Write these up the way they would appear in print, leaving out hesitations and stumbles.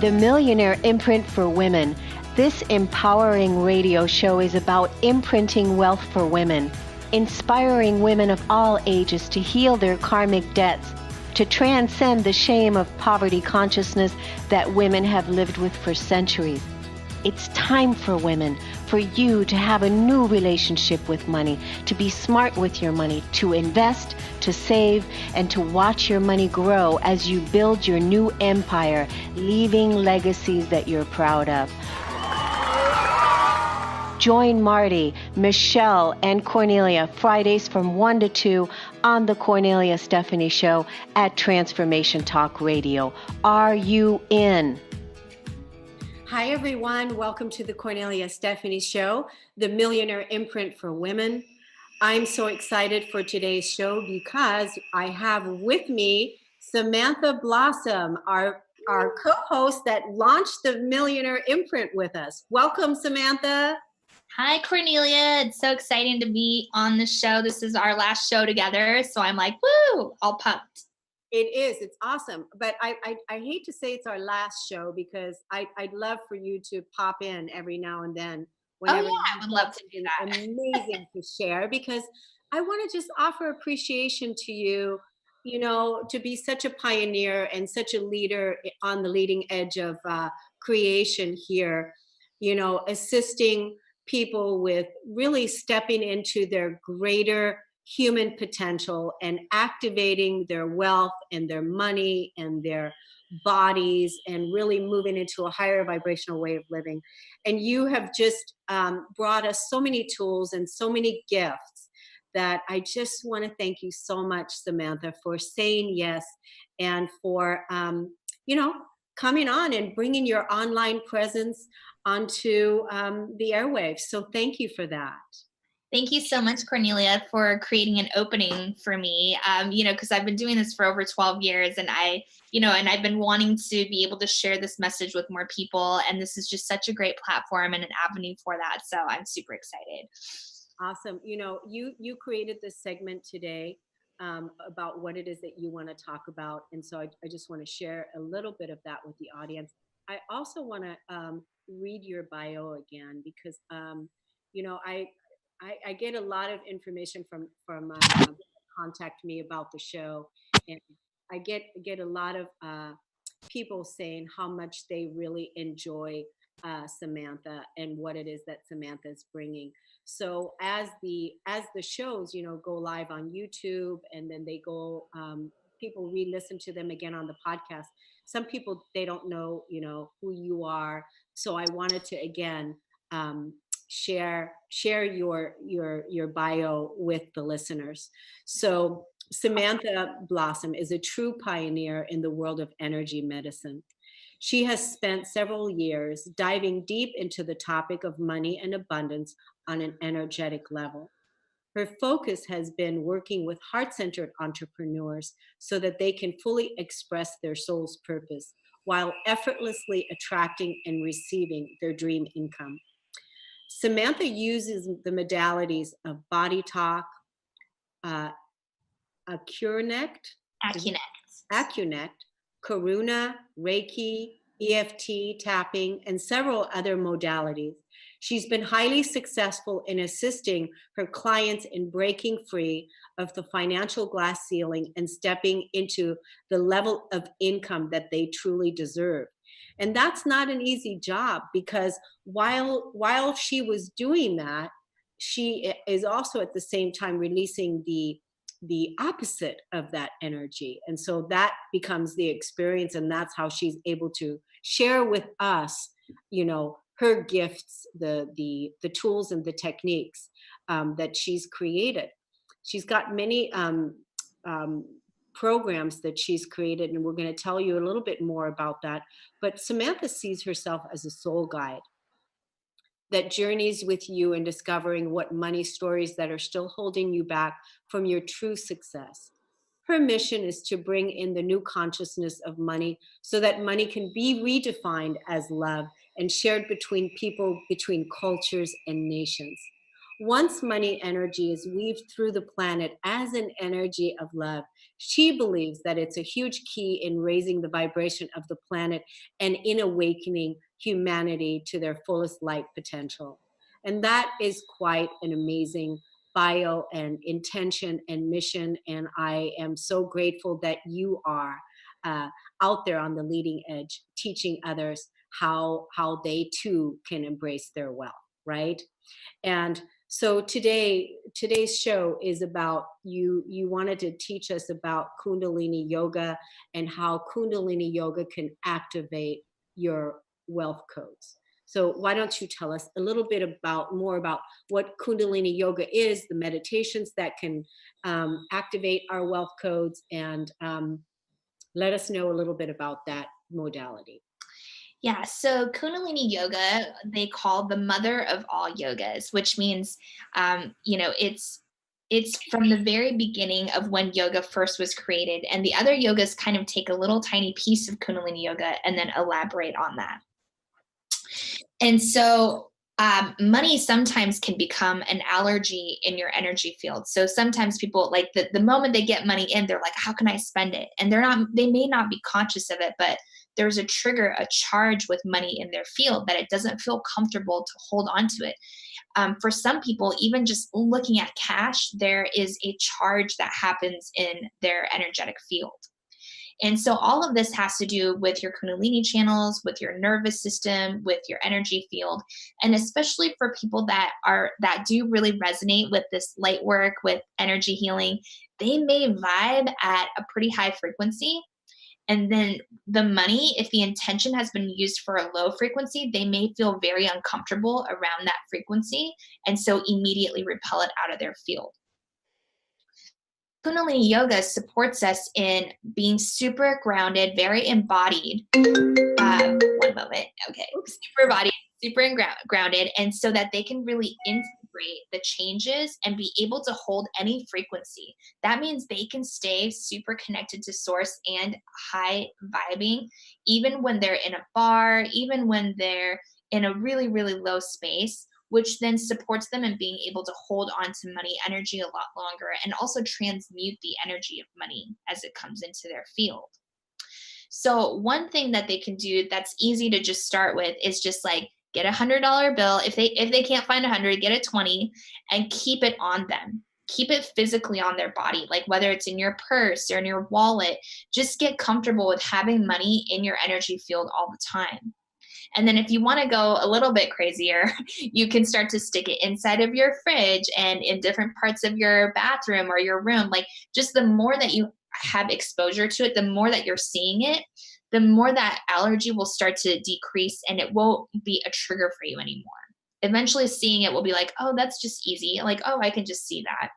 the Millionaire Imprint for Women. This empowering radio show is about imprinting wealth for women, inspiring women of all ages to heal their karmic debts, to transcend the shame of poverty consciousness that women have lived with for centuries. It's time for women, for you to have a new relationship with money, to be smart with your money, to invest, to save, and to watch your money grow as you build your new empire, leaving legacies that you're proud of. Join Marty, Michelle, and Kornelia Fridays from 1 to 2 on the Kornelia Stephanie Show at Transformation Talk Radio. Are you in? Hi, everyone. Welcome to the Kornelia Stephanie Show, the Millionaire Imprint for Women. I'm so excited for today's show because I have with me Samantha Blossom, our co-host that launched the Millionaire Imprint with us. Welcome, Samantha. Hi, Kornelia. It's so exciting to be on the show. This is our last show together, so I'm like, woo, all pumped. It is. It's awesome. But I hate to say it's our last show because I'd love for you to pop in every now and then. Whenever I would love to do that. Amazing to share, because I want to just offer appreciation to you, you know, to be such a pioneer and such a leader on the leading edge of creation here, you know, assisting people with really stepping into their greater human potential and activating their wealth and their money and their bodies and really moving into a higher vibrational way of living. And you have just brought us so many tools and so many gifts that I just want to thank you so much, Samantha, for saying yes and for, you know, coming on and bringing your online presence onto the airwaves. So thank you for that. Thank you so much, Kornelia, for creating an opening for me. You know, because I've been doing this for over 12 years and I've been wanting to be able to share this message with more people. And this is just such a great platform and an avenue for that. So I'm super excited. Awesome. You know, you created this segment today about what it is that you want to talk about. And so I just want to share a little bit of that with the audience. I also want to read your bio again because, you know, I get a lot of information from contact me about the show, and I get a lot of people saying how much they really enjoy Samantha and what it is that Samantha is bringing. So as the shows, you know, go live on YouTube and then they go, people re-listen to them again on the podcast. Some people, they don't know, you know, who you are. So I wanted to again share your bio with the listeners. So Samantha Blossom is a true pioneer in the world of energy medicine. She has spent several years diving deep into the topic of money and abundance on an energetic level. Her focus has been working with heart-centered entrepreneurs so that they can fully express their soul's purpose while effortlessly attracting and receiving their dream income. Samantha uses the modalities of body talk, Acunect, Karuna, Reiki, EFT, tapping, and several other modalities. She's been highly successful in assisting her clients in breaking free of the financial glass ceiling and stepping into the level of income that they truly deserve. And that's not an easy job because while she was doing that, she is also at the same time releasing the opposite of that energy. And so that becomes the experience, and that's how she's able to share with us, you know, her gifts, the tools and the techniques that she's created. She's got many programs that she's created, and we're going to tell you a little bit more about that. But Samantha sees herself as a soul guide that journeys with you in discovering what money stories that are still holding you back from your true success. Her mission is to bring in the new consciousness of money so that money can be redefined as love and shared between people, between cultures and nations. Once money energy is weaved through the planet as an energy of love, She believes that it's a huge key in raising the vibration of the planet and in awakening humanity to their fullest light potential. And that is quite an amazing bio and intention and mission. And I am so grateful that you are uh, out there on the leading edge, teaching others how they too can embrace their wealth, right? And so today's show is about you wanted to teach us about Kundalini Yoga and how Kundalini Yoga can activate your wealth codes. So why don't you tell us a little bit about more about what Kundalini Yoga is, the meditations that can activate our wealth codes, and let us know a little bit about that modality. Yeah, so Kundalini Yoga, they call the mother of all yogas, which means, it's from the very beginning of when yoga first was created, and the other yogas kind of take a little tiny piece of Kundalini Yoga and then elaborate on that. And so, money sometimes can become an allergy in your energy field. So sometimes people like the moment they get money in, they're like, how can I spend it? And they may not be conscious of it, but there's a trigger, a charge with money in their field that it doesn't feel comfortable to hold on to it. For some people, even just looking at cash, there is a charge that happens in their energetic field. And so all of this has to do with your Kundalini channels, with your nervous system, with your energy field. And especially for people that do really resonate with this light work, with energy healing, they may vibe at a pretty high frequency. And then the money, if the intention has been used for a low frequency, they may feel very uncomfortable around that frequency. And so immediately repel it out of their field. Kundalini Yoga supports us in being super grounded, very embodied. One moment. Okay. Super embodied, grounded. And so that they can really integrate the changes and be able to hold any frequency. That means they can stay super connected to source and high vibing, even when they're in a bar, even when they're in a really, really low space, which then supports them in being able to hold on to money energy a lot longer and also transmute the energy of money as it comes into their field. So one thing that they can do that's easy to just start with is just like get $100 bill. If they can't find 100, get a 20 and keep it on them. Keep it physically on their body, like whether it's in your purse or in your wallet. Just get comfortable with having money in your energy field all the time. And then if you want to go a little bit crazier, you can start to stick it inside of your fridge and in different parts of your bathroom or your room. Like just the more that you have exposure to it, the more that you're seeing it, the more that allergy will start to decrease and it won't be a trigger for you anymore. Eventually seeing it will be like, oh, that's just easy. Like, oh, I can just see that.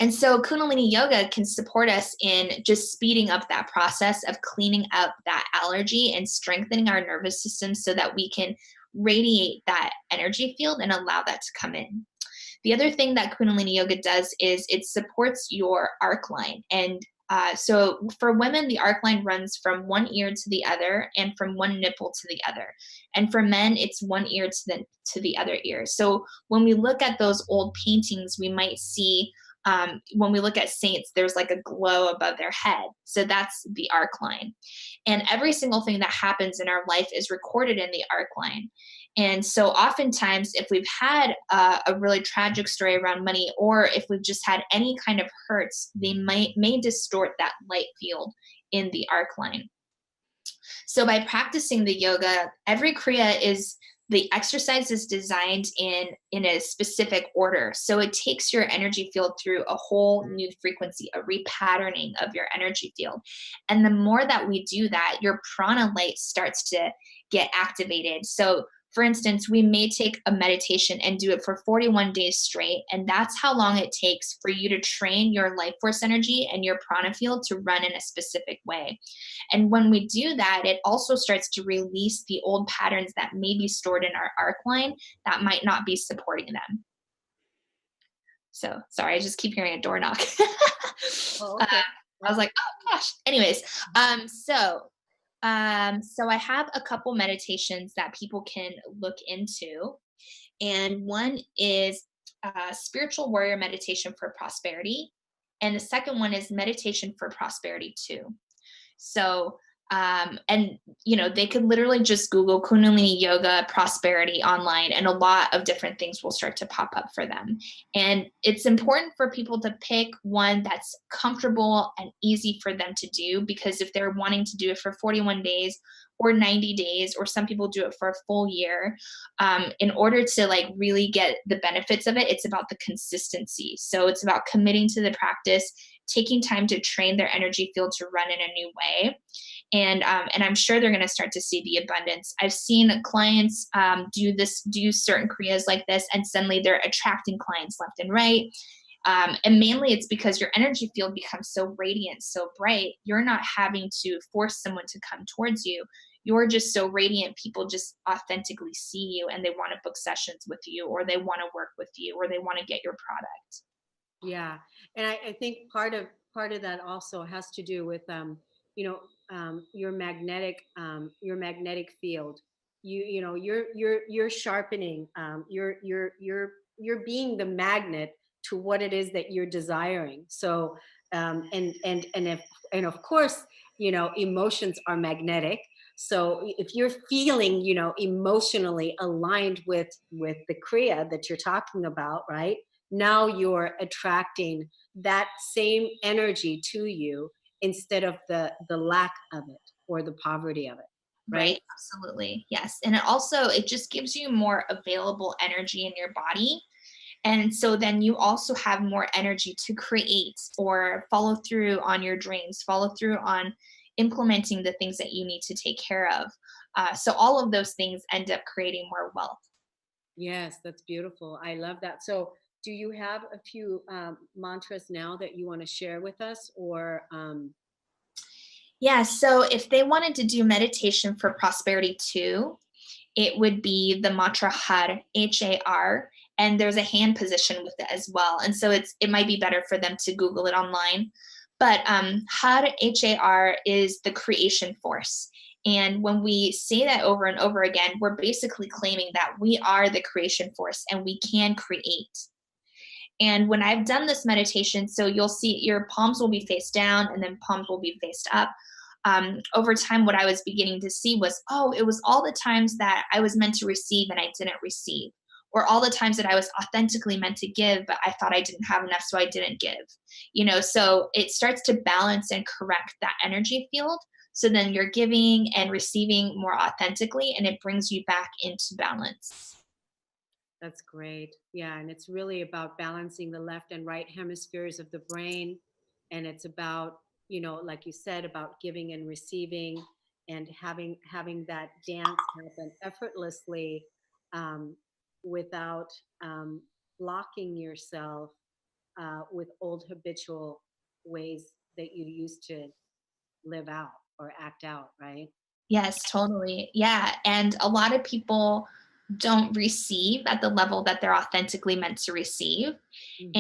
And so Kundalini Yoga can support us in just speeding up that process of cleaning up that allergy and strengthening our nervous system so that we can radiate that energy field and allow that to come in. The other thing that Kundalini Yoga does is it supports your arc line. And so for women, the arc line runs from one ear to the other and from one nipple to the other. And for men, it's one ear to the other ear. So when we look at those old paintings, we might see when we look at saints, there's like a glow above their head. So that's the arc line. And every single thing that happens in our life is recorded in the arc line. And so oftentimes, if we've had a really tragic story around money, or if we've just had any kind of hurts, they may distort that light field in the arc line. So by practicing the yoga, every kriya the exercise is designed in a specific order. So it takes your energy field through a whole new frequency, a repatterning of your energy field. And the more that we do that, your prana light starts to get activated. So for instance, we may take a meditation and do it for 41 days straight. And that's how long it takes for you to train your life force energy and your prana field to run in a specific way. And when we do that, it also starts to release the old patterns that may be stored in our arc line that might not be supporting them. So sorry, I just keep hearing a door knock. Oh, okay. I was like, oh gosh. Anyways, so I have a couple meditations that people can look into. And one is spiritual warrior meditation for prosperity. And the second one is meditation for prosperity too. So, and they could literally just Google Kundalini Yoga prosperity online, and a lot of different things will start to pop up for them. And it's important for people to pick one that's comfortable and easy for them to do, because if they're wanting to do it for 41 days or 90 days, or some people do it for a full year, in order to like really get the benefits of it, it's about the consistency. So it's about committing to the practice, taking time to train their energy field to run in a new way. And I'm sure they're going to start to see the abundance. I've seen clients do certain kriyas like this, and suddenly they're attracting clients left and right. And mainly it's because your energy field becomes so radiant, so bright. You're not having to force someone to come towards you. You're just so radiant. People just authentically see you, and they want to book sessions with you, or they want to work with you, or they want to get your product. Yeah, and I think part of that also has to do with your magnetic field. You're sharpening, you're being the magnet to what it is that you're desiring. So and of course, emotions are magnetic. So if you're feeling, emotionally aligned with the kriya that you're talking about, right? Now you're attracting that same energy to you instead of the lack of it or the poverty of it, right? Right, absolutely. Yes. And it just gives you more available energy in your body. And so then you also have more energy to create or follow through on your dreams, follow through on implementing the things that you need to take care of. So all of those things end up creating more wealth. Yes, that's beautiful. I love that. So do you have a few mantras now that you want to share with us, or Yeah. So if they wanted to do meditation for prosperity too, it would be the mantra Har, Har, and there's a hand position with it as well. And so it might be better for them to Google it online. But Har, Har is the creation force. And when we say that over and over again, we're basically claiming that we are the creation force and we can create. And when I've done this meditation, so you'll see your palms will be face down and then palms will be faced up. Over time, what I was beginning to see was, oh, it was all the times that I was meant to receive and I didn't receive, or all the times that I was authentically meant to give, but I thought I didn't have enough, so I didn't give. So it starts to balance and correct that energy field. So then you're giving and receiving more authentically, and it brings you back into balance. that's great. Yeah, and it's really about balancing the left and right hemispheres of the brain. And it's about, like you said, about giving and receiving, and having that dance happen effortlessly, um, without blocking yourself with old habitual ways that you used to live out or act out, right? Yes, totally. Yeah. And a lot of people don't receive at the level that they're authentically meant to receive. Hmm.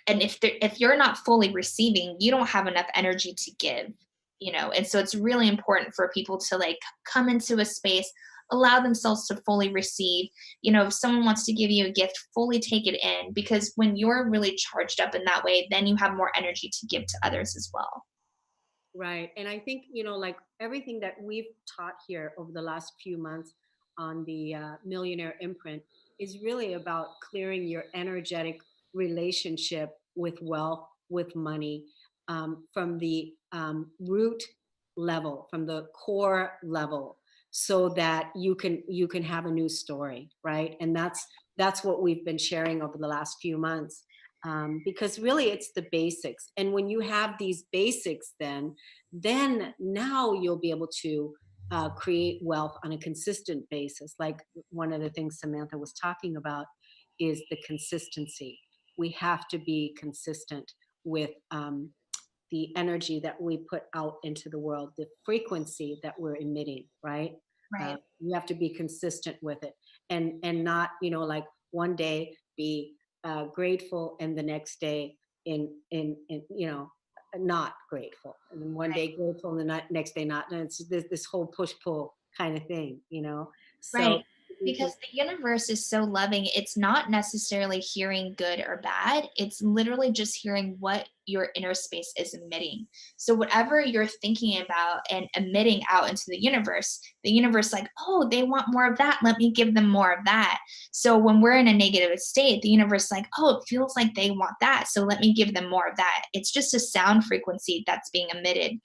And if you're not fully receiving, you don't have enough energy to give, And so it's really important for people to like come into a space, allow themselves to fully receive. If someone wants to give you a gift, fully take it in, because when you're really charged up in that way, then you have more energy to give to others as well. Right. And I think, like everything that we've taught here over the last few months on the Millionaire Imprint is really about clearing your energetic relationship with wealth, with money, from the root level, from the core level, so that you can have a new story, right? And that's what we've been sharing over the last few months. Because really it's the basics. And when you have these basics, then now you'll be able to create wealth on a consistent basis. Like one of the things Samantha was talking about is the consistency. We have to be consistent with the energy that we put out into the world, the frequency that we're emitting, right? Right. You have to be consistent with it, and not, like one day be grateful, and the next day in not grateful, and then one day grateful and the next day not. And it's this whole push pull kind of thing. Right. So Because the universe is so loving. It's not necessarily hearing good or bad. It's literally just hearing what your inner space is emitting. So whatever you're thinking about and emitting out into the universe like, oh, they want more of that, let me give them more of that. So when we're in a negative state, the universe like, oh, it feels like they want that, so let me give them more of that. It's just a sound frequency that's being emitted.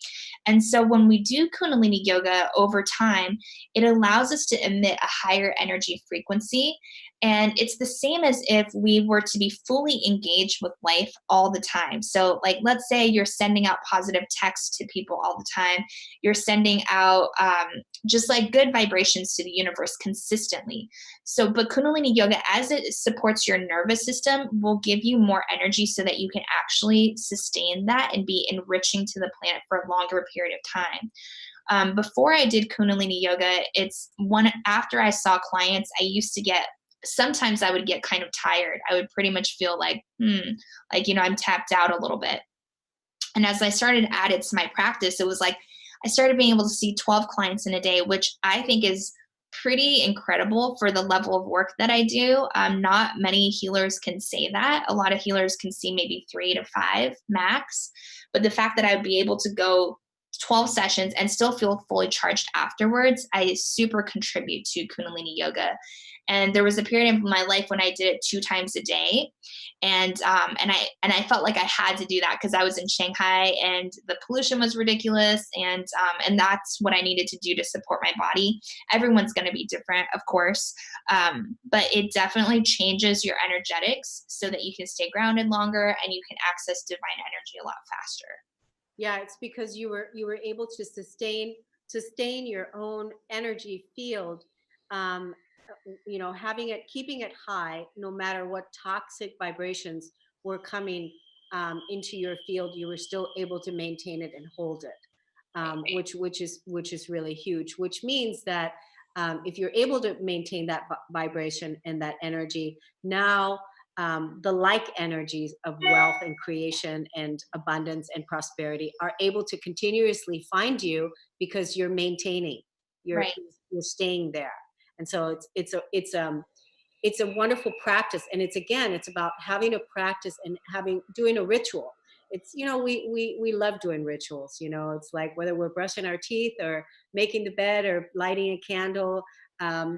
And so when we do Kundalini yoga over time, it allows us to emit a higher energy frequency. And it's the same as if we were to be fully engaged with life all the time. So, like, let's say you're sending out positive texts to people all the time. You're sending out just like good vibrations to the universe consistently. So, but Kundalini Yoga, as it supports your nervous system, will give you more energy so that you can actually sustain that and be enriching to the planet for a longer period of time. Before I did Kundalini Yoga, it's one after I saw clients, I used to get sometimes I would get kind of tired. I would pretty much feel like, like, I'm tapped out a little bit. And as I started to add it to my practice, it was like I started being able to see 12 clients in a day, which I think is pretty incredible for the level of work that I do. Not many healers can say that. A lot of healers can see maybe 3 to 5 max. But the fact that I would be able to go 12 sessions and still feel fully charged afterwards, I super contribute to Kundalini Yoga. And there was a period in my life when I did it 2 times a day, and I felt like I had to do that because I was in Shanghai and the pollution was ridiculous, and that's what I needed to do to support my body. Everyone's going to be different, of course, but it definitely changes your energetics so that you can stay grounded longer and you can access divine energy a lot faster. Yeah, it's because you were able to sustain your own energy field, keeping it high, no matter what toxic vibrations were coming into your field. You were still able to maintain it and hold it, which is really huge. Which means that if you're able to maintain that vibration and that energy, now the like energies of wealth and creation and abundance and prosperity are able to continuously find you because you're maintaining, you're Right. you're staying there. And so it's a wonderful practice. And it's about having a practice and doing a ritual. It's, we love doing rituals. It's like whether we're brushing our teeth or making the bed or lighting a candle,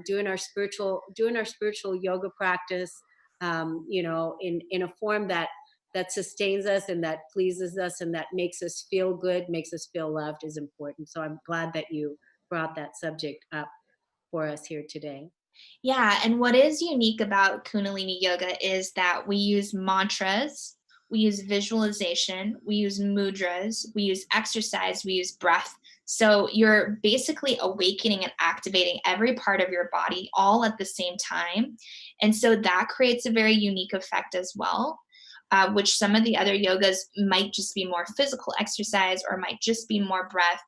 doing our spiritual yoga practice, in a form that sustains us and that pleases us and that makes us feel good, makes us feel loved, is important. So I'm glad that you brought that subject up for us here today. Yeah, and what is unique about Kundalini Yoga is that we use mantras, we use visualization, we use mudras, we use exercise, we use breath. So you're basically awakening and activating every part of your body all at the same time. And so that creates a very unique effect as well. Which some of the other yogas might just be more physical exercise or might just be more breath.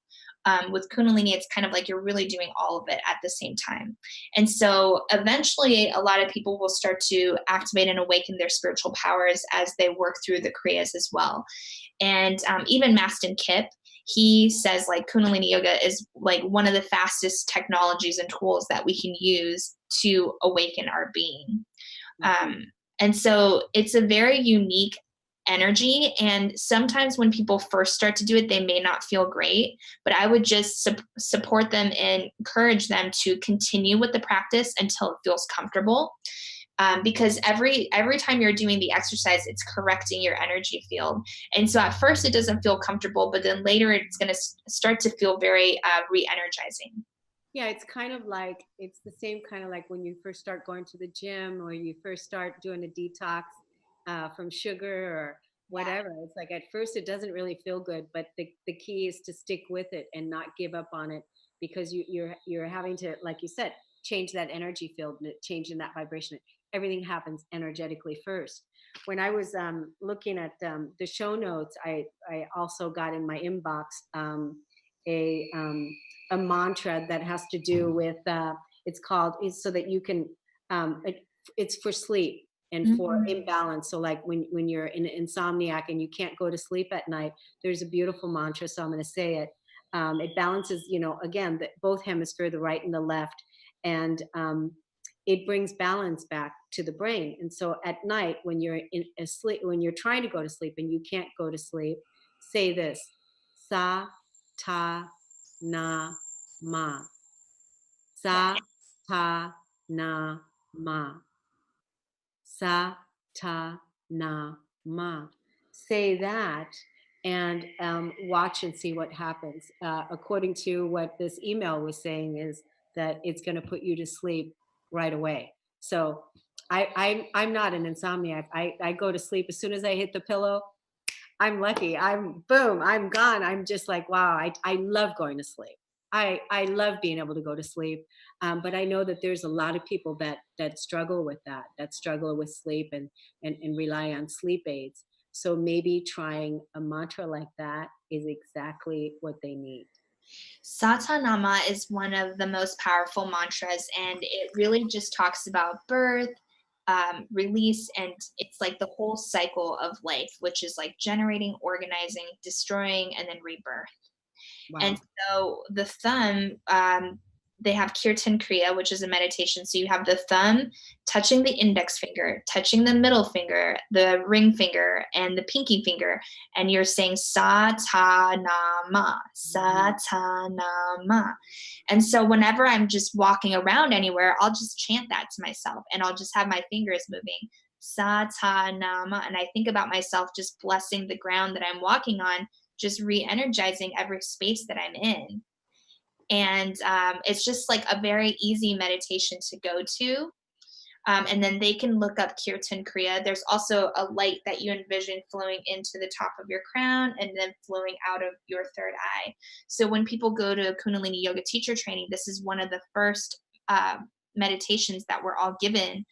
With Kundalini, it's kind of like you're really doing all of it at the same time. And so eventually, a lot of people will start to activate and awaken their spiritual powers as they work through the kriyas as well. And even Mastin Kipp, he says like Kundalini Yoga is like one of the fastest technologies and tools that we can use to awaken our being. And so it's a very unique energy. And sometimes when people first start to do it, they may not feel great, but I would just support them and encourage them to continue with the practice until it feels comfortable. Because every time you're doing the exercise, it's correcting your energy field. And so at first it doesn't feel comfortable, but then later it's going to start to feel very re-energizing. Yeah, it's the same kind of like when you first start going to the gym or you first start doing a detox from sugar or whatever. It's like at first it doesn't really feel good, but the key is to stick with it and not give up on it, because you're having to, like you said, change that energy field and changing that vibration. Everything happens energetically first. When I was looking at the show notes, I also got in my inbox a a mantra that has to do with it's so that you can it's for sleep and for imbalance. So like when you're in insomniac and you can't go to sleep at night, there's a beautiful mantra, so I'm going to say it. It balances, again, both hemisphere, the right and the left, and it brings balance back to the brain. And so at night, when you're asleep, when you're trying to go to sleep and you can't go to sleep, say this: sa ta na ma. Yeah. Sa ta na ma. Sa ta na ma. Say that and watch and see what happens. According to what this email was saying, is that it's going to put you to sleep right away. So I'm not an insomniac. I go to sleep as soon as I hit the pillow. I'm lucky. I'm boom, I'm gone. I'm just like, wow, I love going to sleep. I love being able to go to sleep. But I know that there's a lot of people that struggle with that struggle with sleep and rely on sleep aids. So maybe trying a mantra like that is exactly what they need. Satanama is one of the most powerful mantras, and it really just talks about birth, release, and it's like the whole cycle of life, which is like generating, organizing, destroying, and then rebirth. And Wow. so the thumb, they have kirtan kriya, which is a meditation. So you have the thumb touching the index finger, touching the middle finger, the ring finger, and the pinky finger. And you're saying sa ta na ma, sa ta na ma. And so whenever I'm just walking around anywhere, I'll just chant that to myself, and I'll just have my fingers moving. Sa ta na ma. And I think about myself just blessing the ground that I'm walking on, just re-energizing every space that I'm in. And it's just like a very easy meditation to go to. And then they can look up Kirtan Kriya. There's also a light that you envision flowing into the top of your crown and then flowing out of your third eye. So when people go to Kundalini Yoga teacher training, this is one of the first meditations that we're all given.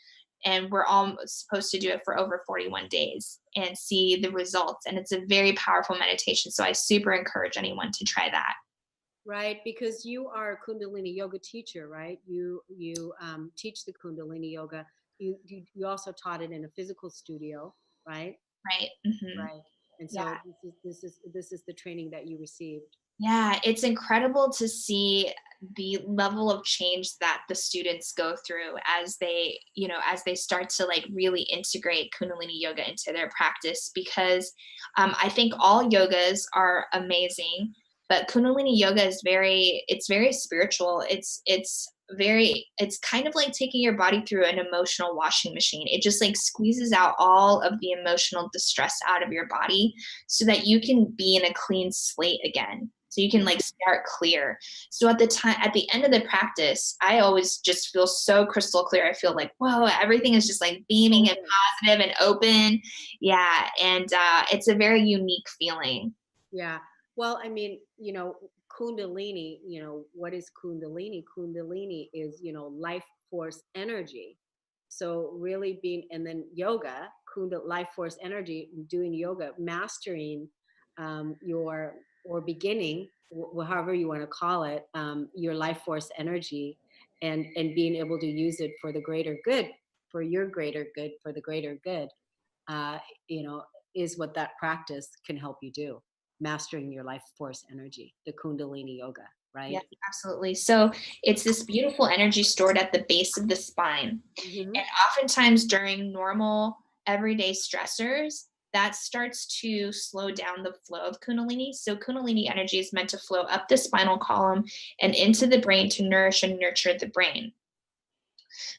And we're all supposed to do it for over 41 days and see the results. And it's a very powerful meditation. So I super encourage anyone to try that. Right, because you are a Kundalini yoga teacher, right? You teach the Kundalini yoga. You also taught it in a physical studio, right? Right. Hmm. Right. And Yeah. so this is the training that you received. Yeah, it's incredible to see the level of change that the students go through as they, as they start to like really integrate Kundalini yoga into their practice. Because I think all yogas are amazing, but Kundalini yoga is it's very spiritual. It's kind of like taking your body through an emotional washing machine. It just like squeezes out all of the emotional distress out of your body so that you can be in a clean slate again. So you can like start clear. So at the end of the practice, I always just feel so crystal clear. I feel like, whoa, everything is just like beaming and positive and open. Yeah. And it's a very unique feeling. Yeah. Well, I mean, Kundalini, what is Kundalini? Kundalini is, life force energy. So really being, and then yoga, life force energy, doing yoga, mastering your, or beginning, however you want to call it, your life force energy, and being able to use it for the greater good, for your greater good, for the greater good, uh, you know, is what that practice can help you do. Mastering your life force energy, the Kundalini yoga, right? Yes, absolutely. So it's this beautiful energy stored at the base of the spine. Hmm. And oftentimes during normal everyday stressors, that starts to slow down the flow of Kundalini. So Kundalini energy is meant to flow up the spinal column and into the brain to nourish and nurture the brain.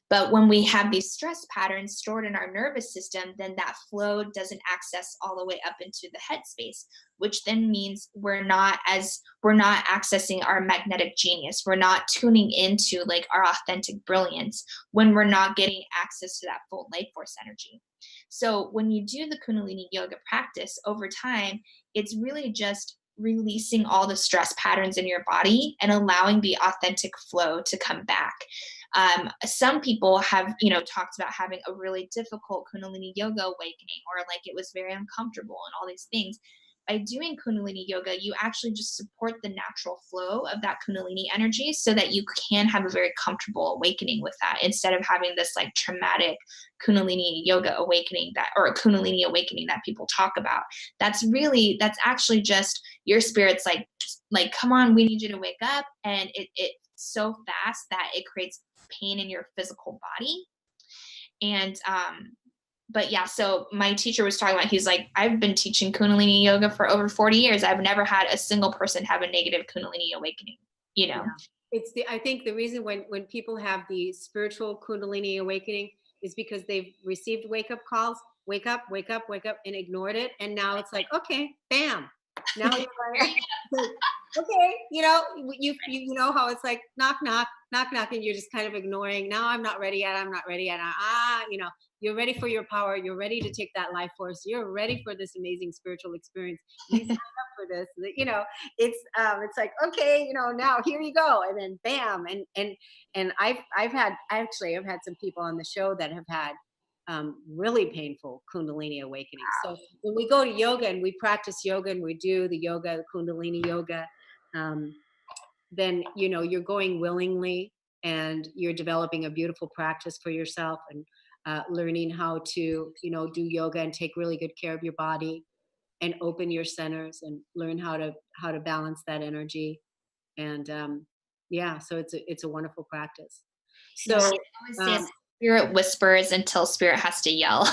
But when we have these stress patterns stored in our nervous system, then that flow doesn't access all the way up into the head space, which then means we're not accessing our magnetic genius. We're not tuning into like our authentic brilliance when we're not getting access to that full life force energy. So when you do the Kundalini yoga practice over time, it's really just releasing all the stress patterns in your body and allowing the authentic flow to come back. Some people have, talked about having a really difficult Kundalini yoga awakening, or like it was very uncomfortable and all these things. By doing Kundalini yoga, you actually just support the natural flow of that Kundalini energy so that you can have a very comfortable awakening with that, instead of having this like traumatic Kundalini yoga awakening or a Kundalini awakening that people talk about. That's actually just your spirit's like like, come on, we need you to wake up. And it's so fast that it creates pain in your physical body. And but yeah, so my teacher was talking about, he's like, I've been teaching Kundalini yoga for over 40 years. I've never had a single person have a negative Kundalini awakening, you know? Yeah. I think the reason when people have the spiritual Kundalini awakening is because they've received wake up calls, wake up, wake up, wake up, and ignored it. And now it's like, okay, bam. Now you're like, okay, you know how it's like knock, knock, knock, knock, and you're just kind of ignoring. Now I'm not ready yet. I'm not ready yet. You're ready for your power. You're ready to take that life force. You're ready for this amazing spiritual experience. You signed up for this. It's like, okay, now here you go. And then bam. And I've had some people on the show that have had really painful Kundalini awakening. So when we go to yoga and we practice yoga and we do the yoga, the Kundalini yoga, then you're going willingly and you're developing a beautiful practice for yourself and learning how to do yoga and take really good care of your body and open your centers and learn how to balance that energy. And so it's a wonderful practice. So I always say spirit whispers until spirit has to yell.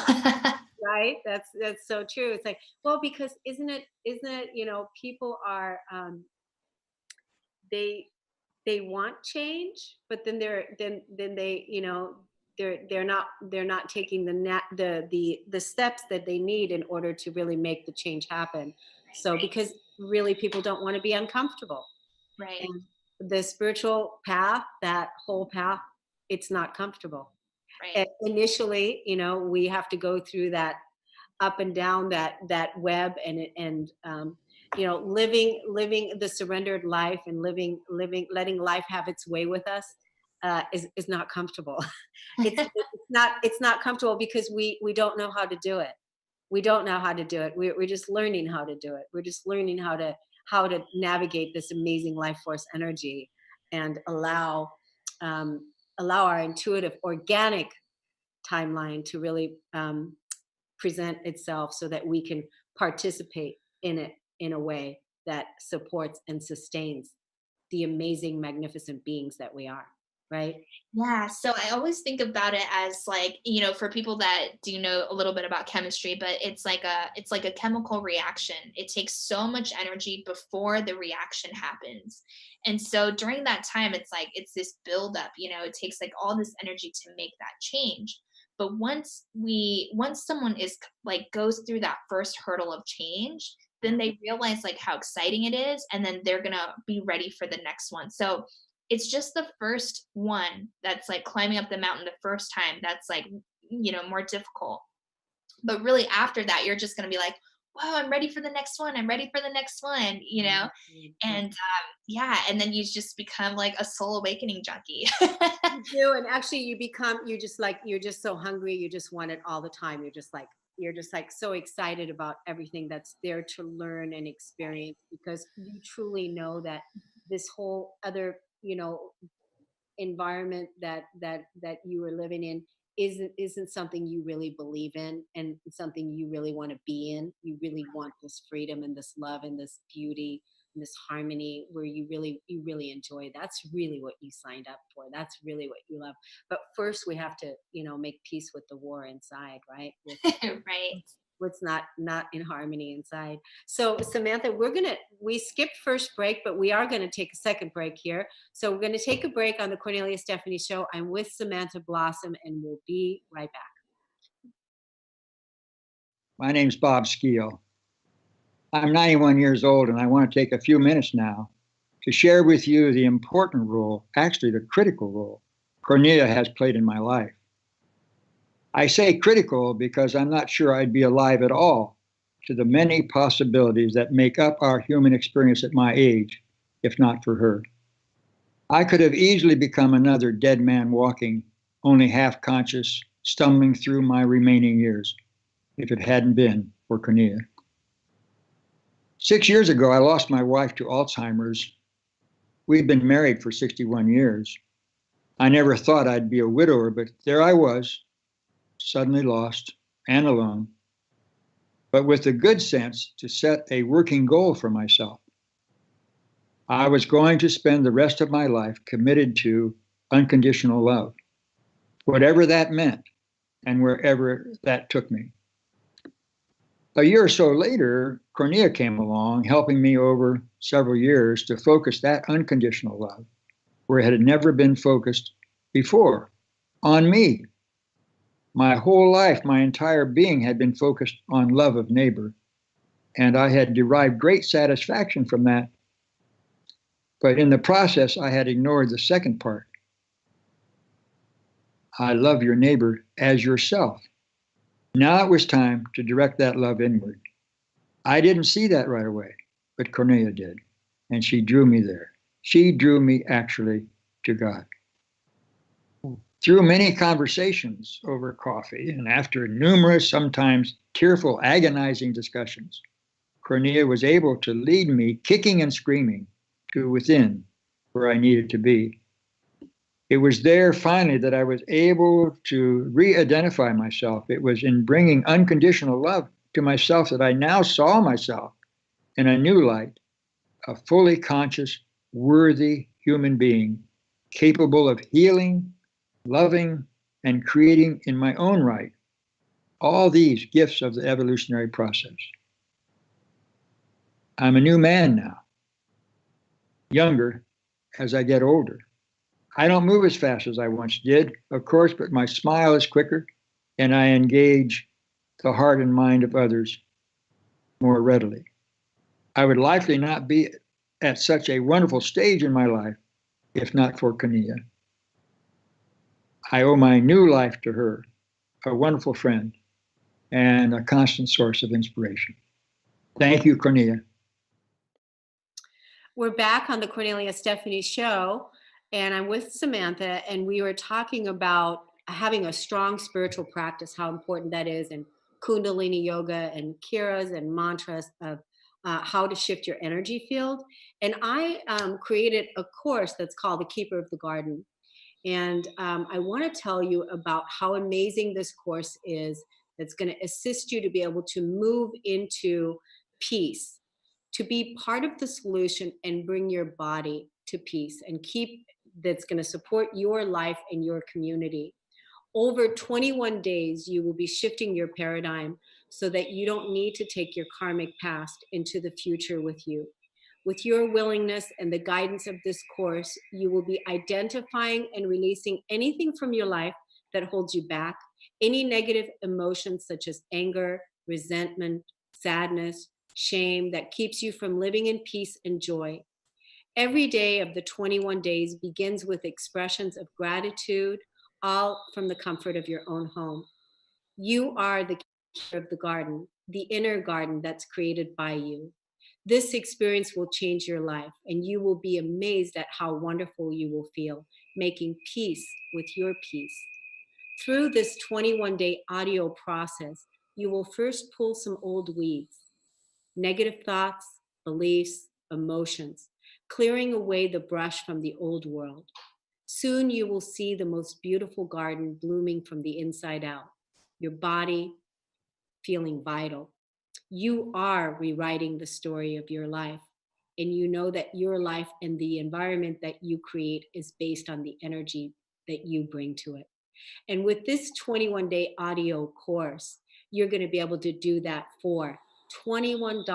Right, that's so true. It's like, well, because isn't it people are they want change, but then they're not taking the steps that they need in order to really make the change happen. So because really people don't want to be uncomfortable. Right. And the spiritual path, that whole path, it's not comfortable. Right. And initially, we have to go through that up and down that web and living the surrendered life and letting life have its way with us is not comfortable. It's not comfortable because we don't know how to do it. We don't know how to do it. We're just learning how to do it. We're just learning how to navigate this amazing life force energy and allow our intuitive organic timeline to really present itself so that we can participate in it in a way that supports and sustains the amazing, magnificent beings that we are, right? Yeah. So I always think about it as like, for people that do know a little bit about chemistry, but it's like a chemical reaction. It takes so much energy before the reaction happens. And so during that time, it's this buildup, it takes like all this energy to make that change. But once someone is like goes through that first hurdle of change, then they realize like how exciting it is. And then they're going to be ready for the next one. So it's just the first one that's like climbing up the mountain the first time that's like, more difficult. But really after that, you're just going to be like, wow, I'm ready for the next one. I'm ready for the next one, and and then you just become like a soul awakening junkie. You do, and actually you're just so hungry. You just want it all the time. You're just like so excited about everything that's there to learn and experience because you truly know that this whole other environment that you are living in isn't something you really believe in and something you really want to be in. You really want this freedom and this love and this beauty and this harmony where you really enjoy. That's really what you signed up for. That's really what you love. But first we have to make peace with the war inside, right? Right. What's not in harmony inside. So Samantha, we skipped first break, but we are going to take a second break here. So we're going to take a break on the Kornelia Stephanie Show. I'm with Samantha Blossom and we'll be right back. My name's Bob Skeel. I'm 91 years old and I want to take a few minutes now to share with you the important role, actually the critical role, Kornelia has played in my life. I say critical because I'm not sure I'd be alive at all to the many possibilities that make up our human experience at my age, if not for her. I could have easily become another dead man walking, only half conscious, stumbling through my remaining years, if it hadn't been for Kornelia. 6 years ago, I lost my wife to Alzheimer's. We'd been married for 61 years. I never thought I'd be a widower, but there I was, suddenly lost and alone, but with the good sense to set a working goal for myself. I was going to spend the rest of my life committed to unconditional love, whatever that meant and wherever that took me. A year or so later, Kornelia came along, helping me over several years to focus that unconditional love where it had never been focused before, on me. My whole life, my entire being had been focused on love of neighbor, and I had derived great satisfaction from that. But in the process, I had ignored the second part. I love your neighbor as yourself. Now it was time to direct that love inward. I didn't see that right away, but Kornelia did, and she drew me there. She drew me actually to God. Through many conversations over coffee and after numerous, sometimes tearful, agonizing discussions, Kornelia was able to lead me, kicking and screaming, to within where I needed to be. It was there finally that I was able to re-identify myself. It was in bringing unconditional love to myself that I now saw myself in a new light, a fully conscious, worthy human being, capable of healing, loving, and creating in my own right all these gifts of the evolutionary process. I'm a new man now, younger as I get older. I don't move as fast as I once did, of course, but my smile is quicker and I engage the heart and mind of others more readily. I would likely not be at such a wonderful stage in my life if not for Kornelia. I owe my new life to her, a wonderful friend and a constant source of inspiration. Thank you, Kornelia. We're back on the Kornelia Stephanie Show, and I'm with Samantha, and we were talking about having a strong spiritual practice, how important that is, and Kundalini Yoga and kriyas and mantras of how to shift your energy field. And I created a course that's called The Keeper of the Garden. And I want to tell you about how amazing this course is that's going to assist you to be able to move into peace, to be part of the solution and bring your body to peace and keep that's going to support your life and your community. Over 21 days, you will be shifting your paradigm so that you don't need to take your karmic past into the future with you. With your willingness and the guidance of this course, you will be identifying and releasing anything from your life that holds you back, any negative emotions such as anger, resentment, sadness, shame that keeps you from living in peace and joy. Every day of the 21 days begins with expressions of gratitude, all from the comfort of your own home. You are the keeper of the garden, the inner garden that's created by you. This experience will change your life, and you will be amazed at how wonderful you will feel, making peace with your peace. Through this 21-day audio process, you will first pull some old weeds, negative thoughts, beliefs, emotions, clearing away the brush from the old world. Soon you will see the most beautiful garden blooming from the inside out, your body feeling vital. You are rewriting the story of your life, and you know that your life and the environment that you create is based on the energy that you bring to it. And with this 21-day audio course, you're going to be able to do that for $21,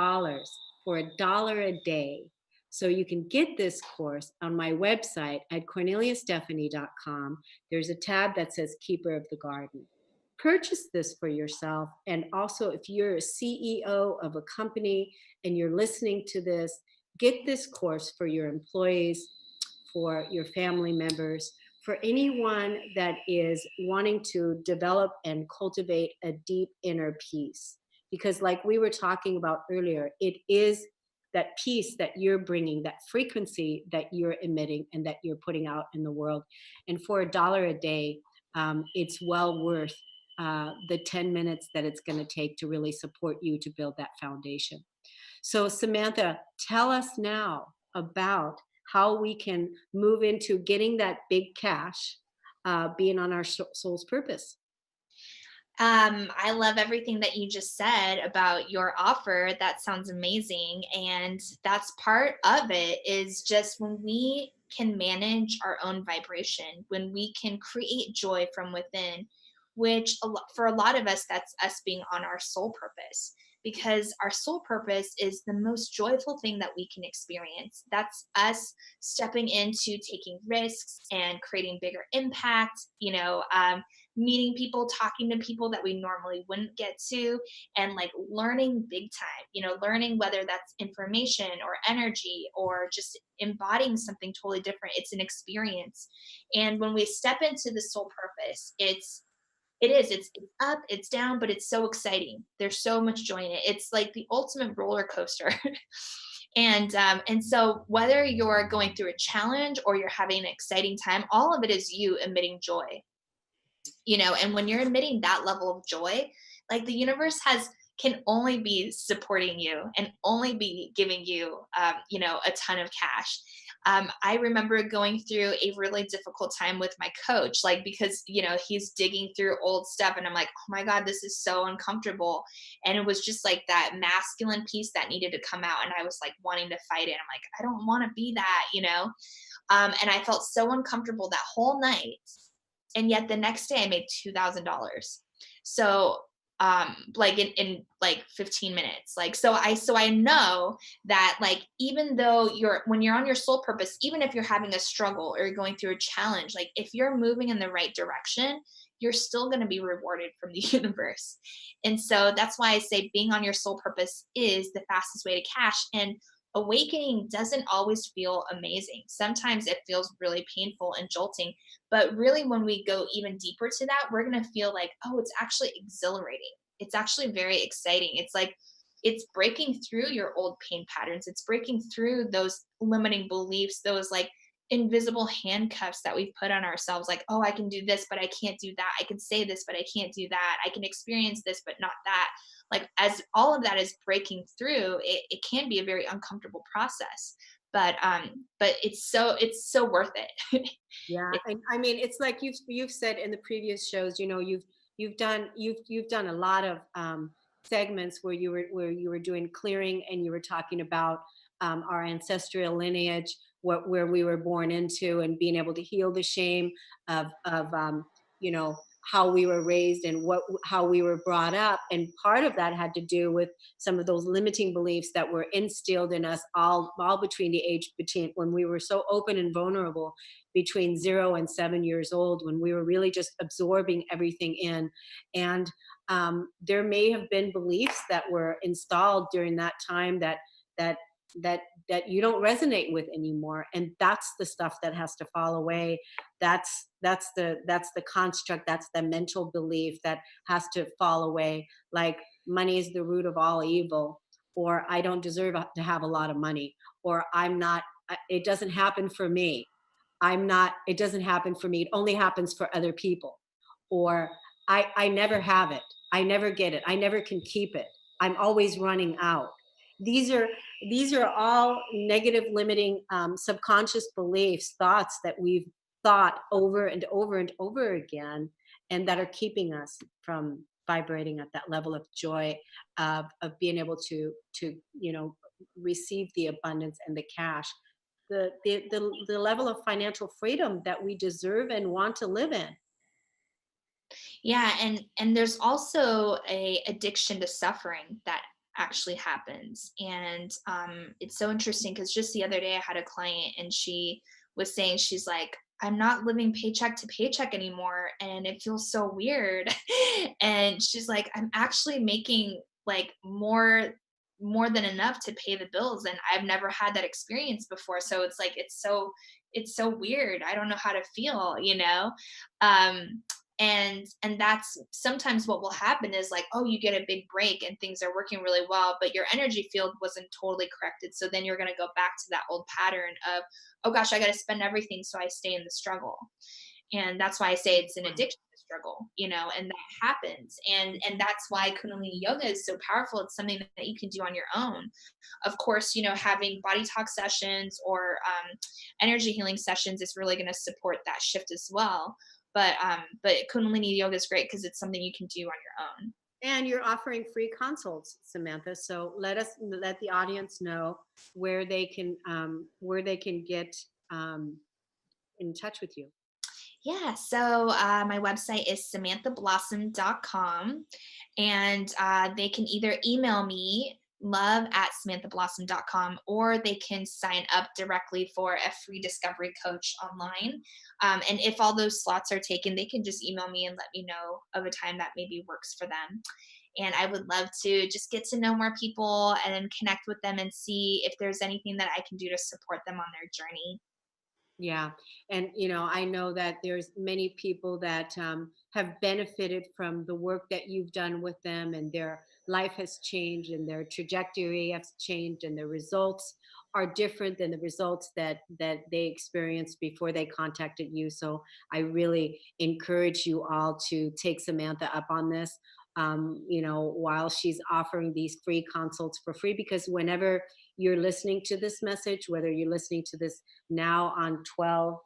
for $1 a day. So you can get this course on my website at korneliastephanie.com. There's a tab that says Keeper of the Garden. Purchase this for yourself. And also, if you're a CEO of a company and you're listening to this, get this course for your employees, for your family members, for anyone that is wanting to develop and cultivate a deep inner peace. Because like we were talking about earlier, it is that peace that you're bringing, that frequency that you're emitting and that you're putting out in the world. And for $1 a day, it's well worth the 10 minutes that it's going to take to really support you to build that foundation. So Samantha, tell us now about how we can move into getting that big cash, being on our soul's purpose. I love everything that you just said about your offer. That sounds amazing. And that's part of it, is just when we can manage our own vibration, when we can create joy from within, which for a lot of us, that's us being on our soul purpose. Because our soul purpose is the most joyful thing that we can experience. That's us stepping into taking risks and creating bigger impact, meeting people, talking to people that we normally wouldn't get to, and like learning big time, learning whether that's information or energy or just embodying something totally different. It's an experience. And when we step into the soul purpose, it's up, it's down, but it's so exciting. There's so much joy in it. It's like the ultimate roller coaster. And so whether you're going through a challenge or you're having an exciting time, all of it is you emitting joy. And when you're emitting that level of joy, like the universe can only be supporting you and only be giving you, a ton of cash. I remember going through a really difficult time with my coach, like, because, he's digging through old stuff and I'm like, oh my God, this is so uncomfortable. And it was just like that masculine piece that needed to come out. And I was like wanting to fight it. I'm like, I don't want to be that. And I felt so uncomfortable that whole night. And yet the next day I made $2,000. So, like in like 15 minutes. Like, so I know that, like, even though when you're on your soul purpose, even if you're having a struggle or you're going through a challenge, like if you're moving in the right direction, you're still going to be rewarded from the universe. And so that's why I say being on your soul purpose is the fastest way to cash. And awakening doesn't always feel amazing. Sometimes it feels really painful and jolting, but really when we go even deeper to that, we're going to feel like, oh, it's actually exhilarating. It's actually very exciting. It's like, it's breaking through your old pain patterns. It's breaking through those limiting beliefs, those like invisible handcuffs that we've put on ourselves. Like, oh, I can do this, but I can't do that. I can say this, but I can't do that. I can experience this, but not that. Like, as all of that is breaking through, it can be a very uncomfortable process, but it's so worth it. Yeah, I mean, it's like you've said in the previous shows, you've done a lot of segments where you were doing clearing, and you were talking about our ancestral lineage, where we were born into, and being able to heal the shame of how we were raised and how we were brought up. And part of that had to do with some of those limiting beliefs that were instilled in us all between when we were so open and vulnerable, between 0 and 7 years old, when we were really just absorbing everything in. And there may have been beliefs that were installed during that time that that that you don't resonate with anymore, and that's the stuff that has to fall away. That's the construct, that's the mental belief that has to fall away, like money is the root of all evil, or I don't deserve to have a lot of money, or I'm not, it doesn't happen for me, it doesn't happen for me, it only happens for other people, or I never have it, I never get it, I never can keep it, I'm always running out. these are these are all negative limiting subconscious beliefs, thoughts that we've thought over and over and over again, and that are keeping us from vibrating at that level of joy, of being able to receive the abundance and the cash, the level of financial freedom that we deserve and want to live in. Yeah, and there's also a addiction to suffering that actually happens. And it's so interesting because just the other day I had a client and she was saying, she's like, I'm not living paycheck to paycheck anymore and it feels so weird. And she's like, I'm actually making like more than enough to pay the bills, and I've never had that experience before. So it's like, it's so weird. I don't know how to feel. um and that's sometimes what will happen is like, oh, you get a big break and things are working really well, but your energy field wasn't totally corrected, so then you're going to go back to that old pattern of, oh gosh, I got to spend everything so I stay in the struggle. And that's why I say it's an addiction to struggle, and that happens. And that's why Kundalini Yoga is so powerful. It's something that you can do on your own. Of course, having body talk sessions or energy healing sessions is really going to support that shift as well. But Kundalini Yoga is great because it's something you can do on your own. And you're offering free consults, Samantha. So let the audience know where they can get in touch with you. Yeah, so my website is samanthablossom.com, and they can either email me, love@samanthablossom.com, or they can sign up directly for a free discovery coach online. And if all those slots are taken, they can just email me and let me know of a time that maybe works for them. And I would love to just get to know more people and then connect with them and see if there's anything that I can do to support them on their journey. Yeah. And, I know that there's many people that have benefited from the work that you've done with them, and their life has changed and their trajectory has changed, and the results are different than the results that they experienced before they contacted you. So I really encourage you all to take Samantha up on this. While she's offering these free consults for free, because whenever you're listening to this message, whether you're listening to this now on 12,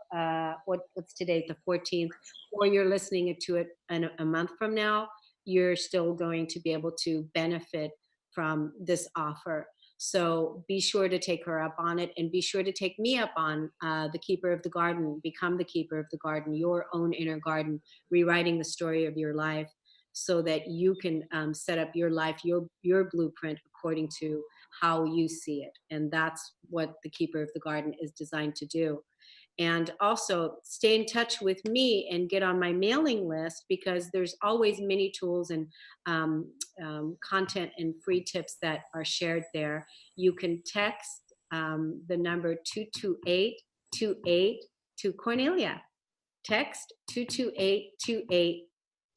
what's today, the 14th, or you're listening to it in a month from now, you're still going to be able to benefit from this offer. So be sure to take her up on it, and be sure to take me up on the Keeper of the Garden. Become the Keeper of the Garden, your own inner garden, rewriting the story of your life, so that you can set up your life, your blueprint, according to how you see it. And that's what the Keeper of the Garden is designed to do. And also stay in touch with me and get on my mailing list, because there's always many tools and content and free tips that are shared there. You can text the number 22828 to Kornelia. Text 22828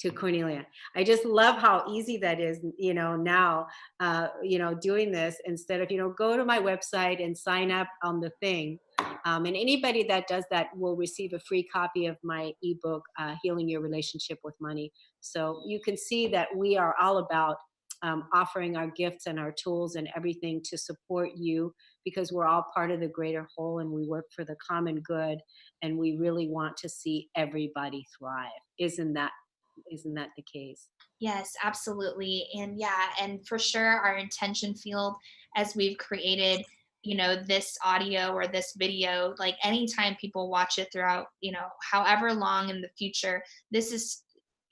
to Kornelia. I just love how easy that is, now, doing this instead of, go to my website and sign up on the thing. And anybody that does that will receive a free copy of my ebook, Healing Your Relationship with Money. So you can see that we are all about offering our gifts and our tools and everything to support you, because we're all part of the greater whole, and we work for the common good, and we really want to see everybody thrive. Isn't that the case? Yes, absolutely. And yeah, and for sure, our intention field, as we've created, this audio or this video, like anytime people watch it throughout, however long in the future, this is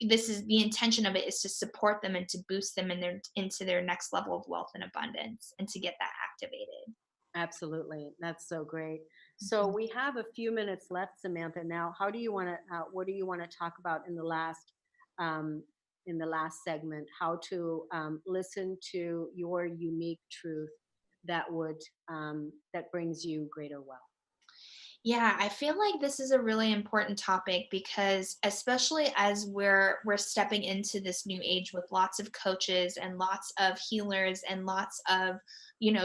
the intention of it, is to support them and to boost them into their next level of wealth and abundance, and to get that activated. Absolutely. That's so great. So we have a few minutes left, Samantha. Now, how do you want to? What do you want to talk about um, in the last segment? How to listen to your unique truth that brings you greater wealth. Yeah, I feel like this is a really important topic, because especially as we're stepping into this new age with lots of coaches and lots of healers and lots of,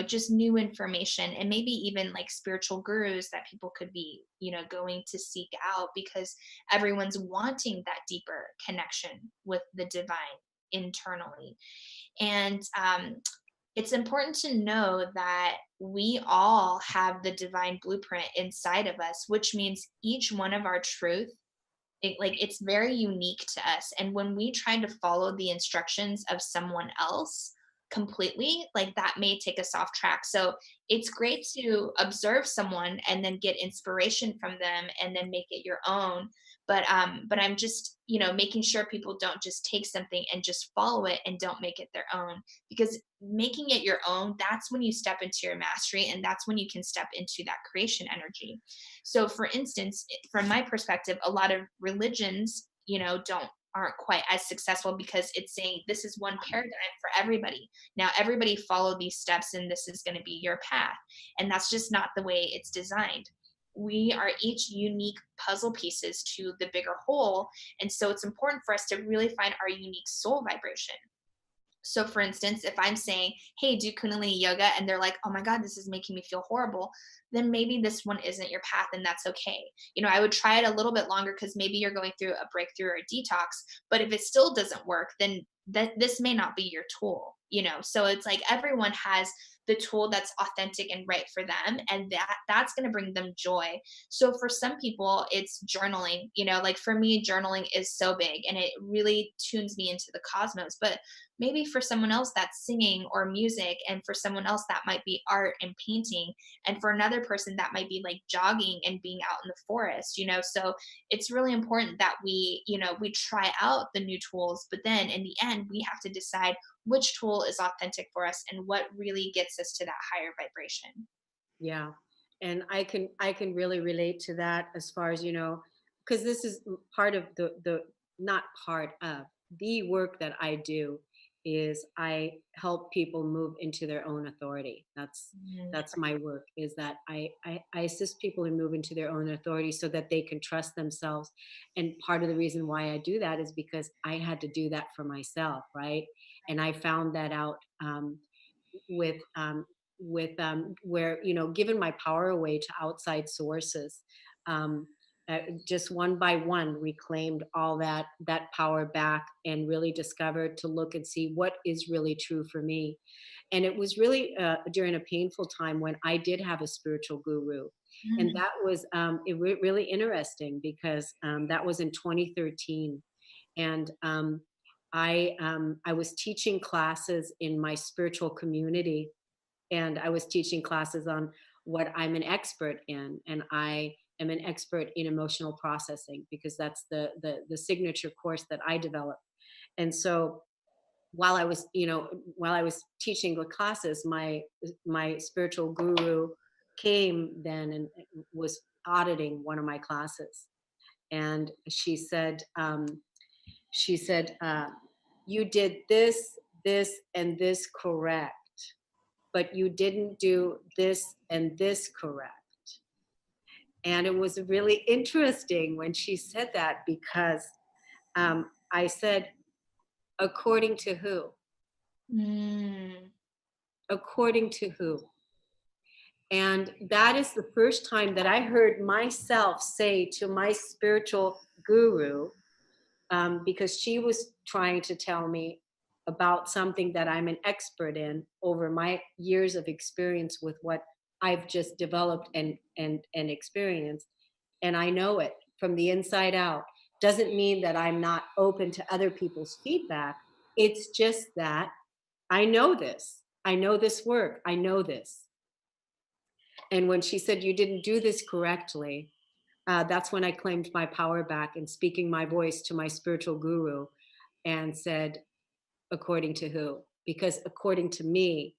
just new information, and maybe even like spiritual gurus that people could be, going to seek out, because everyone's wanting that deeper connection with the divine internally. And it's important to know that we all have the divine blueprint inside of us, which means each one of our truth, it's very unique to us. And when we try to follow the instructions of someone else completely, like that may take us off track. So it's great to observe someone and then get inspiration from them and then make it your own. But I'm just, making sure people don't just take something and just follow it and don't make it their own, because making it your own, that's when you step into your mastery, and that's when you can step into that creation energy. So for instance, from my perspective, a lot of religions, aren't quite as successful, because it's saying this is one paradigm for everybody. Now everybody follow these steps and this is going to be your path. And that's just not the way it's designed. We are each unique puzzle pieces to the bigger whole. And so it's important for us to really find our unique soul vibration. So for instance, if I'm saying, hey, do Kundalini Yoga, and they're like, oh my God, this is making me feel horrible, then maybe this one isn't your path, and that's okay. I would try it a little bit longer, because maybe you're going through a breakthrough or a detox, but if it still doesn't work, then this may not be your tool. So it's like everyone has the tool that's authentic and right for them, and that's going to bring them joy. So for some people it's journaling, like for me journaling is so big and it really tunes me into the cosmos. But maybe for someone else that's singing or music, and for someone else that might be art and painting, and for another person that might be like jogging and being out in the forest. So it's really important that we try out the new tools, but then in the end we have to decide which tool is authentic for us and what really gets us to that higher vibration. Yeah. And I can really relate to that, as far as, because this is part of the not part of the work that I do, is I help people move into their own authority. That's my work, is that I assist people in move into their own authority so that they can trust themselves. And part of the reason why I do that is because I had to do that for myself, right? And I found that out, with where, giving my power away to outside sources, um, just one by one reclaimed all that power back, and really discovered to look and see what is really true for me. And it was really during a painful time when I did have a spiritual guru. And Mm. that was really interesting, because that was in 2013. And I was teaching classes in my spiritual community, and I was teaching classes on what I'm an expert in, and I am an expert in emotional processing, because that's the signature course that I developed. And so while I was teaching the classes, my spiritual guru came then and was auditing one of my classes, and she said, you did this and this correct, but you didn't do this and this correct. And it was really interesting when she said that, because I said, according to who? Mm. According to who? And that is the first time that I heard myself say to my spiritual guru, because she was trying to tell me about something that I'm an expert in over my years of experience with what I've just developed and experienced. And I know it from the inside out. Doesn't mean that I'm not open to other people's feedback. It's just that I know this. I know this work. I know this. And when she said, you didn't do this correctly, that's when I claimed my power back, and speaking my voice to my spiritual guru, and said, according to who? Because according to me,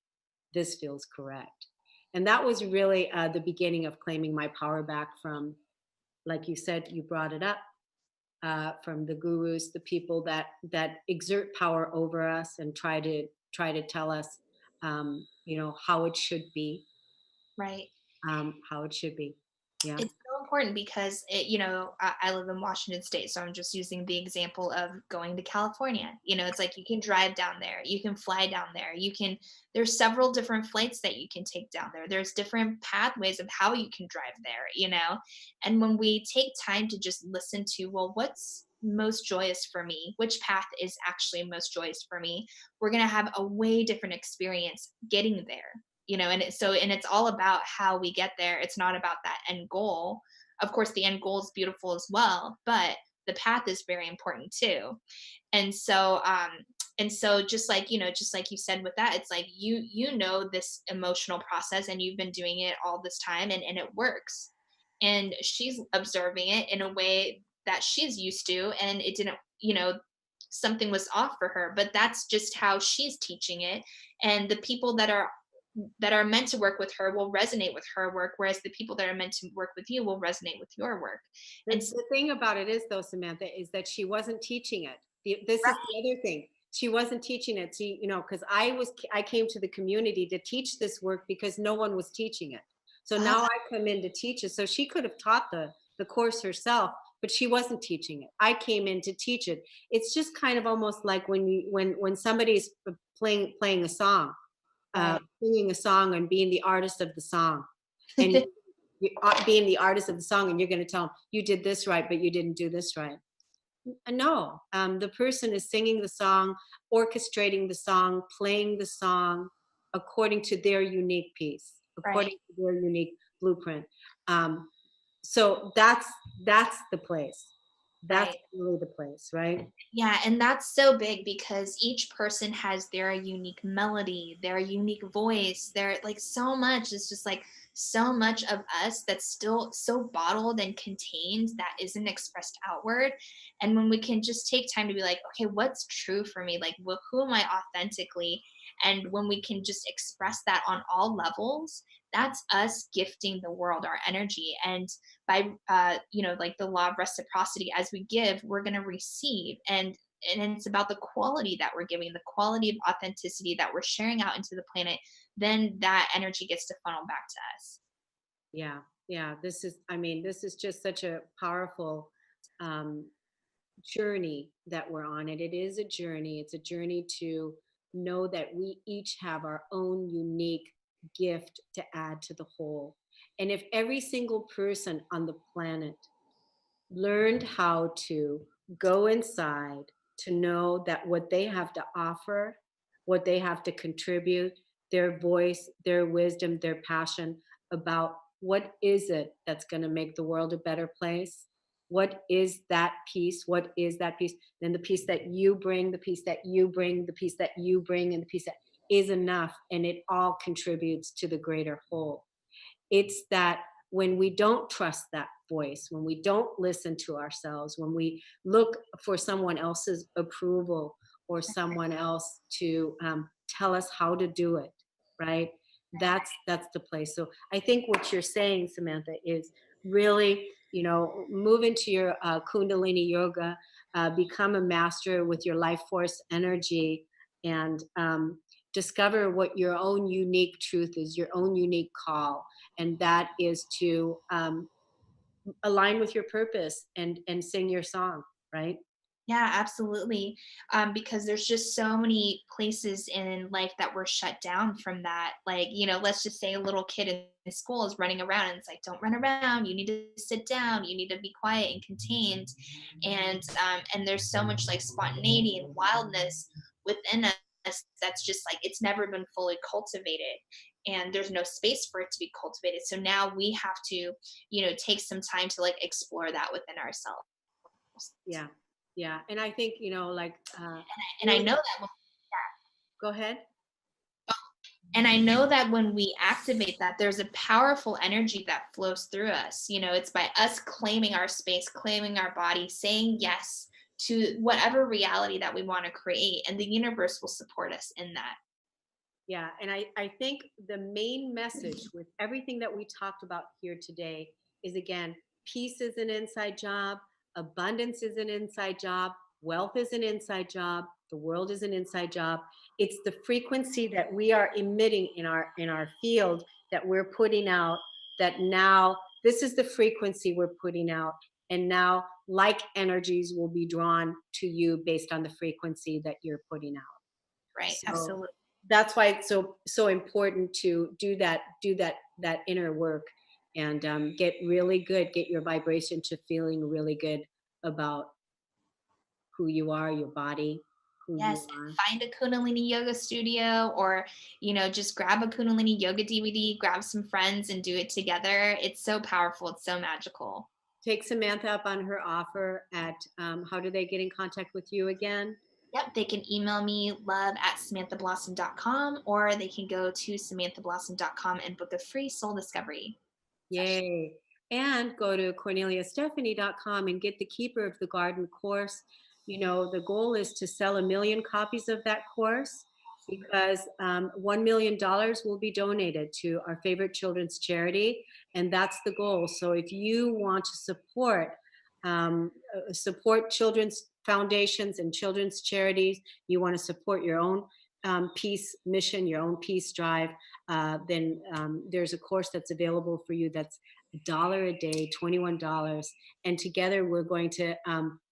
this feels correct. And that was really the beginning of claiming my power back from, like you said, you brought it up, from the gurus, the people that exert power over us and try to tell us, how it should be, Right. how it should be. Yeah. It's so important because I live in Washington State, so I'm just using the example of going to California. It's like you can drive down there, you can fly down there, there's several different flights that you can take down there. There's different pathways of how you can drive there. And when we take time to just listen to, well, what's most joyous for me, which path is actually most joyous for me, we're going to have a way different experience getting there. And it's all about how we get there. It's not about that end goal. Of course the end goal is beautiful as well, but the path is very important too. And so just like you said with that, it's like this emotional process and you've been doing it all this time, and it works, and she's observing it in a way that she's used to, and it didn't, something was off for her, but that's just how she's teaching it. And the people that are meant to work with her will resonate with her work, whereas the people that are meant to work with you will resonate with your work. And The thing about it is, though, Samantha, is that she wasn't teaching it. This is right, the other thing. She wasn't teaching it. See, because I came to the community to teach this work because no one was teaching it. So now I come in to teach it. So she could have taught the course herself, but she wasn't teaching it. I came in to teach it. It's just kind of almost like when somebody's playing a song, right. singing a song and being the artist of the song, and being the artist of the song, and you're going to tell them you did this right, but you didn't do this right. No, the person is singing the song, orchestrating the song, playing the song, according to their unique piece, according to their unique blueprint. So that's the place. That's really the place, right? Yeah, and that's so big because each person has their unique melody, their unique voice, their like so much. It's just like so much of us that's still so bottled and contained that isn't expressed outward. And when we can just take time to be like, okay, what's true for me? Like, who am I authentically? And when we can just express that on all levels, that's us gifting the world our energy. And by like the law of reciprocity, as we give, we're going to receive. And it's about the quality that we're giving, the quality of authenticity that we're sharing out into the planet, then that energy gets to funnel back to us. Yeah, yeah. This is just such a powerful um, journey that we're on. And it is a journey. It's a journey to know that we each have our own unique gift to add to the whole. And if every single person on the planet learned how to go inside to know that what they have to offer, what they have to contribute, their voice, their wisdom, their passion about what is it that's going to make the world a better place? What is that piece? What is that piece? Then the piece that you bring, the piece that you bring, the piece that you bring, and the piece that is enough, and it all contributes to the greater whole. It's that when we don't trust that voice, when we don't listen to ourselves, when we look for someone else's approval or someone else to tell us how to do it, right? That's the place. So I think what you're saying, Samantha, is really, move into your Kundalini Yoga, become a master with your life force energy, and discover what your own unique truth is, your own unique call, and that is to align with your purpose and sing your song, right? Yeah, absolutely. Because there's just so many places in life that were shut down from that. Like, let's just say a little kid in school is running around and it's like, don't run around. You need to sit down. You need to be quiet and contained. And there's so much like spontaneity and wildness within us that's just like it's never been fully cultivated. And there's no space for it to be cultivated. So now we have to, take some time to like explore that within ourselves. Yeah, yeah. And I think, And I know that go ahead. And I know that when we activate that, there's a powerful energy that flows through us. It's by us claiming our space, claiming our body, saying yes to whatever reality that we want to create. And the universe will support us in that. Yeah, and I think the main message with everything that we talked about here today is, again, peace is an inside job, abundance is an inside job, wealth is an inside job, the world is an inside job. It's the frequency that we are emitting in our field that we're putting out, that now this is the frequency we're putting out, and now like energies will be drawn to you based on the frequency that you're putting out. Right. So, Absolutely. that's why it's so important to do that inner work, and get really good, get your vibration to feeling really good about who you are, your body, who Yes. you are. Find a Kundalini yoga studio or, just grab a Kundalini yoga DVD, grab some friends and do it together. It's so powerful. It's so magical. Take Samantha up on her offer at how do they get in contact with you again? Yep, they can email me love@samanthablossom.com, or they can go to samanthablossom.com and book a free soul discovery session. Yay. And go to KorneliaStephanie.com and get the Keeper of the Garden course. The goal is to sell 1 million copies of that course, because $1 million will be donated to our favorite children's charity. And that's the goal. So if you want to support children's foundations and children's charities, you want to support your own peace mission, your own peace drive, then there's a course that's available for you that's $1 a day, $21. And together we're going to,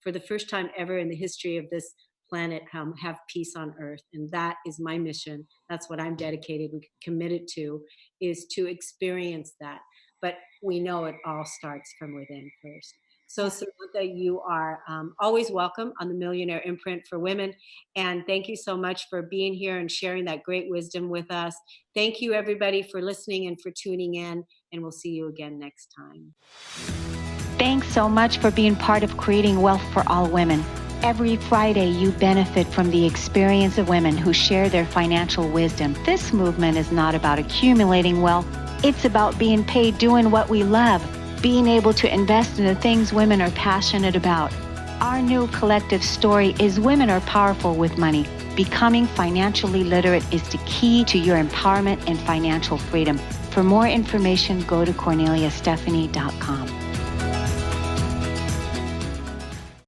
for the first time ever in the history of this planet, have peace on earth. And that is my mission. That's what I'm dedicated and committed to, is to experience that. But we know it all starts from within first. So, Yes. Samantha, Samantha, you are always welcome on the Millionaire Imprint for Women. And thank you so much for being here and sharing that great wisdom with us. Thank you, everybody, for listening and for tuning in. And we'll see you again next time. Thanks so much for being part of Creating Wealth for All Women. Every Friday, you benefit from the experience of women who share their financial wisdom. This movement is not about accumulating wealth. It's about being paid doing what we love, being able to invest in the things women are passionate about. Our new collective story is women are powerful with money. Becoming financially literate is the key to your empowerment and financial freedom. For more information, go to KorneliaStephanie.com.